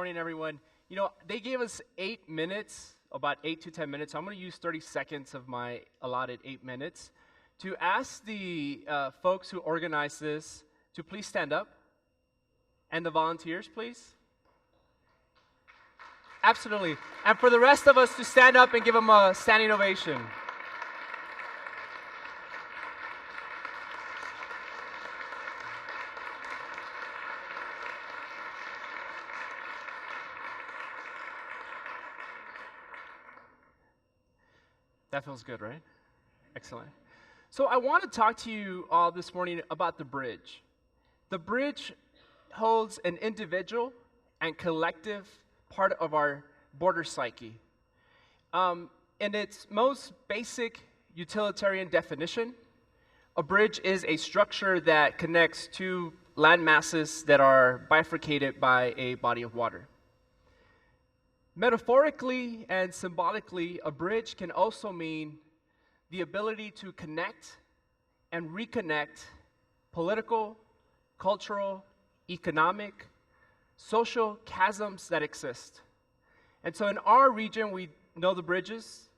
morning, everyone. You know, they gave us 8 minutes, about 8 to 10 minutes. So I'm going to use 30 seconds of my allotted 8 minutes to ask the folks who organized this to please stand up. And the volunteers, please. Absolutely. And for the rest of us to stand up and give them a standing ovation. That feels good, right? Excellent. So I want to talk to you all this morning about the bridge. The bridge holds an individual and collective part of our border psyche. In its most basic utilitarian definition, a bridge is a structure that connects two land masses that are bifurcated by a body of water. Metaphorically and symbolically, a bridge can also mean the ability to connect and reconnect political, cultural, economic, social chasms that exist. And so in our region, we know the bridges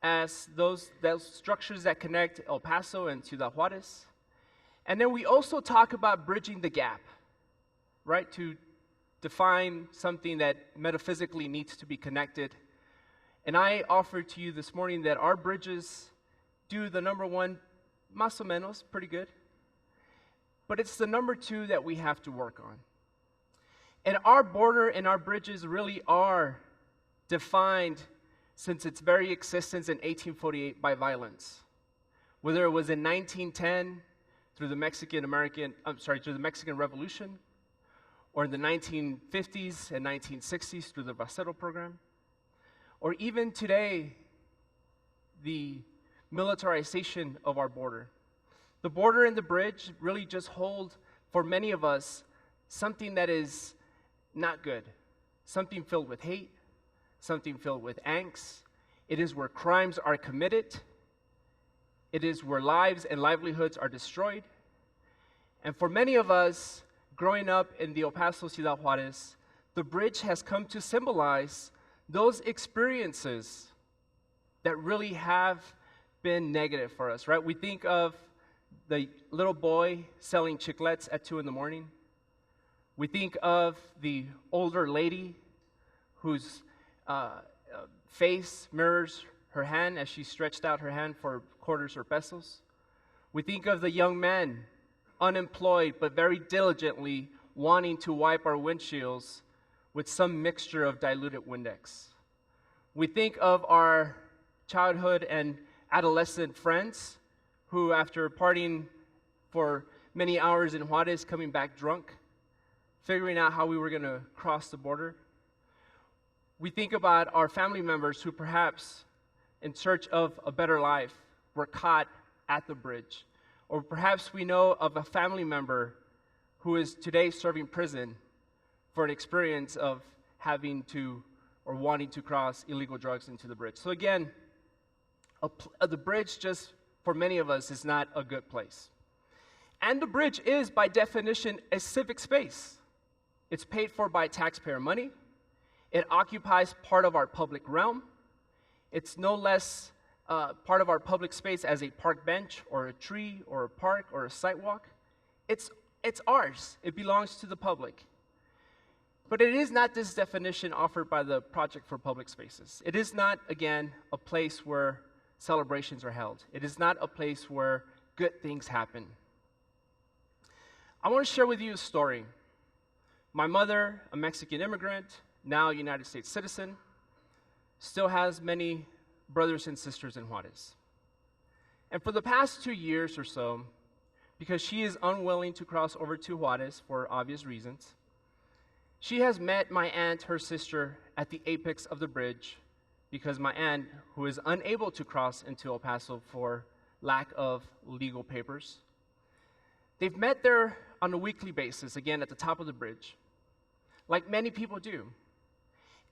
as those structures that connect El Paso and Ciudad Juarez. And then we also talk about bridging the gap, right? To define something that metaphysically needs to be connected. And I offer to you this morning that our bridges do the number one, más o menos, pretty good. But it's the number two that we have to work on. And our border and our bridges really are defined since its very existence in 1848 by violence. Whether it was in 1910 through the Mexican Revolution, or in the 1950s and 1960s through the Bracero program, or even today, the militarization of our border. The border and the bridge really just hold, for many of us, something that is not good, something filled with hate, something filled with angst. It is where crimes are committed. It is where lives and livelihoods are destroyed. And for many of us, growing up in the El Paso, Ciudad Juarez, the bridge has come to symbolize those experiences that really have been negative for us, right? We think of the little boy selling chiclets at 2 in the morning. We think of the older lady whose face mirrors her hand as she stretched out her hand for quarters or pesos. We think of the young man, unemployed but very diligently wanting to wipe our windshields with some mixture of diluted Windex. We think of our childhood and adolescent friends who, after partying for many hours in Juarez, coming back drunk, figuring out how we were going to cross the border. We think about our family members who perhaps, in search of a better life, were caught at the bridge. Or perhaps we know of a family member who is today serving prison for an experience of having to or wanting to cross illegal drugs into the bridge. So again, the bridge just, for many of us, is not a good place. And the bridge is, by definition, a civic space. It's paid for by taxpayer money. It occupies part of our public realm. It's no less part of our public space as a park bench or a tree or a park or a sidewalk. It's ours. It belongs to the public. But it is not this definition offered by the Project for Public Spaces. It is not, again, a place where celebrations are held. It is not a place where good things happen. I want to share with you a story. My mother, a Mexican immigrant, now a United States citizen, still has many brothers and sisters in Juarez. And for the past 2 years or so, because she is unwilling to cross over to Juarez for obvious reasons, she has met my aunt, her sister, at the apex of the bridge because my aunt, who is unable to cross into El Paso for lack of legal papers, they've met there on a weekly basis, again, at the top of the bridge, like many people do.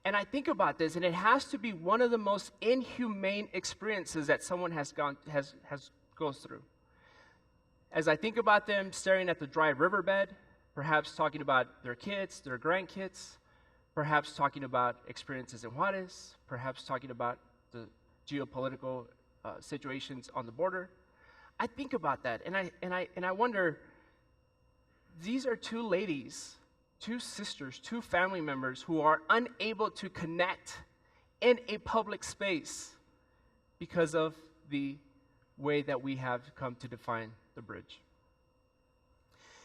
And I think about this, and it has to be one of the most inhumane experiences that someone goes through. As I think about them staring at the dry riverbed, perhaps talking about their kids, their grandkids, perhaps talking about experiences in Juarez, perhaps talking about the geopolitical situations on the border. I think about that, and I wonder, these are two ladies, two sisters, two family members who are unable to connect in a public space because of the way that we have come to define the bridge.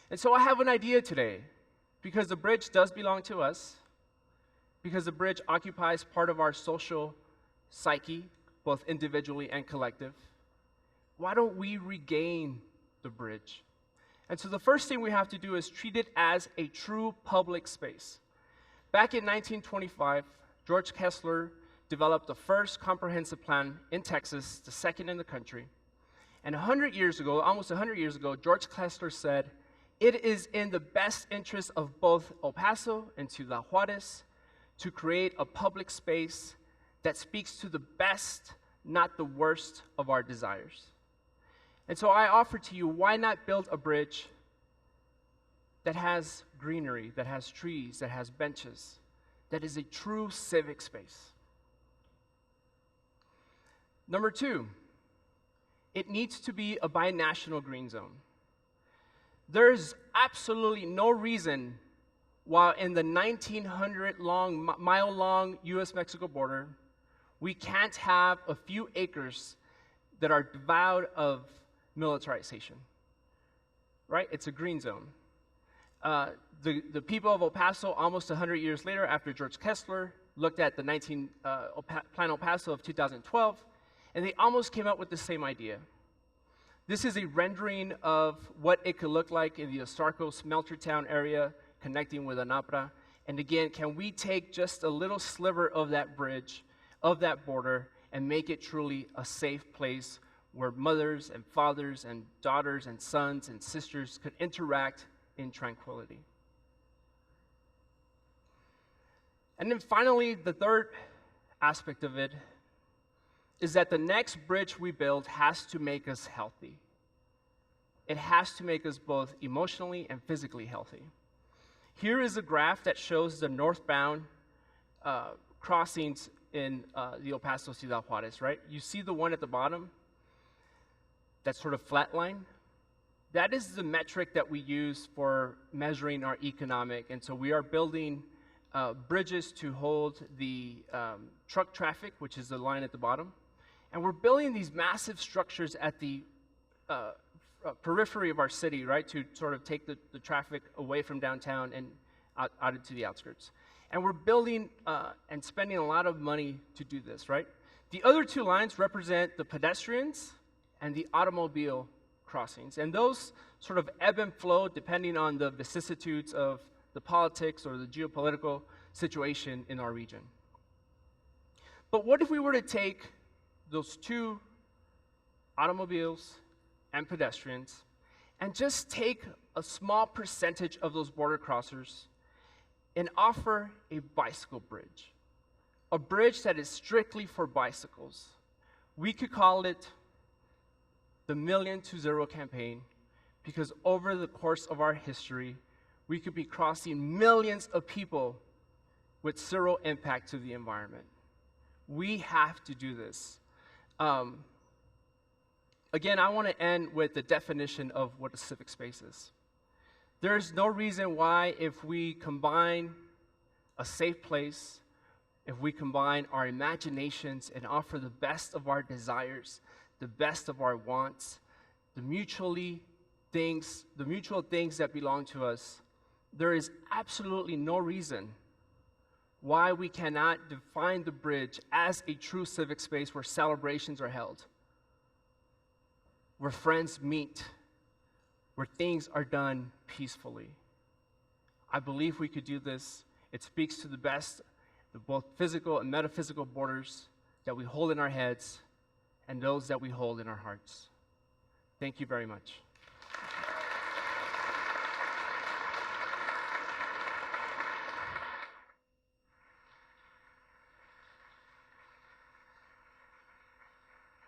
And so I have an idea today, because the bridge does belong to us, because the bridge occupies part of our social psyche, both individually and collective. Why don't we regain the bridge? And so the first thing we have to do is treat it as a true public space. Back in 1925, George Kessler developed the first comprehensive plan in Texas, the second in the country. And 100 years ago, almost 100 years ago, George Kessler said, "It is in the best interest of both El Paso and Ciudad Juarez to create a public space that speaks to the best, not the worst, of our desires." And so I offer to you, why not build a bridge that has greenery, that has trees, that has benches, that is a true civic space? Number two, it needs to be a binational green zone. There's absolutely no reason why in the 1,900-mile-long U.S.-Mexico border, we can't have a few acres that are devoid of militarization, right? It's a green zone. The people of El Paso, almost 100 years later, after George Kessler looked at the Plan El Paso of 2012, and they almost came up with the same idea. This is a rendering of what it could look like in the Ostarco smelter town area, connecting with Anapra. And again, can we take just a little sliver of that bridge, of that border, and make it truly a safe place where mothers and fathers and daughters and sons and sisters could interact in tranquility? And then finally, the third aspect of it is that the next bridge we build has to make us healthy. It has to make us both emotionally and physically healthy. Here is a graph that shows the northbound crossings in the El Paso Ciudad Juarez, right? You see the one at the bottom, that sort of flat line? That is the metric that we use for measuring our economic. And so we are building bridges to hold the truck traffic, which is the line at the bottom. And we're building these massive structures at the periphery of our city, right, to sort of take the traffic away from downtown and out into the outskirts. And we're building and spending a lot of money to do this, right? The other two lines represent the pedestrians and the automobile crossings. And those sort of ebb and flow depending on the vicissitudes of the politics or the geopolitical situation in our region. But what if we were to take those two automobiles and pedestrians and just take a small percentage of those border crossers and offer a bicycle bridge, a bridge that is strictly for bicycles? We could call it the Million to Zero campaign, because over the course of our history, we could be crossing millions of people with zero impact to the environment. We have to do this. Again, I want to end with the definition of what a civic space is. There's no reason why, if we combine a safe place, if we combine our imaginations and offer the best of our desires, the best of our wants, the mutual things that belong to us, there is absolutely no reason why we cannot define the bridge as a true civic space where celebrations are held, where friends meet, where things are done peacefully. I believe we could do this. It speaks to the best of both physical and metaphysical borders that we hold in our heads and those that we hold in our hearts. Thank you very much.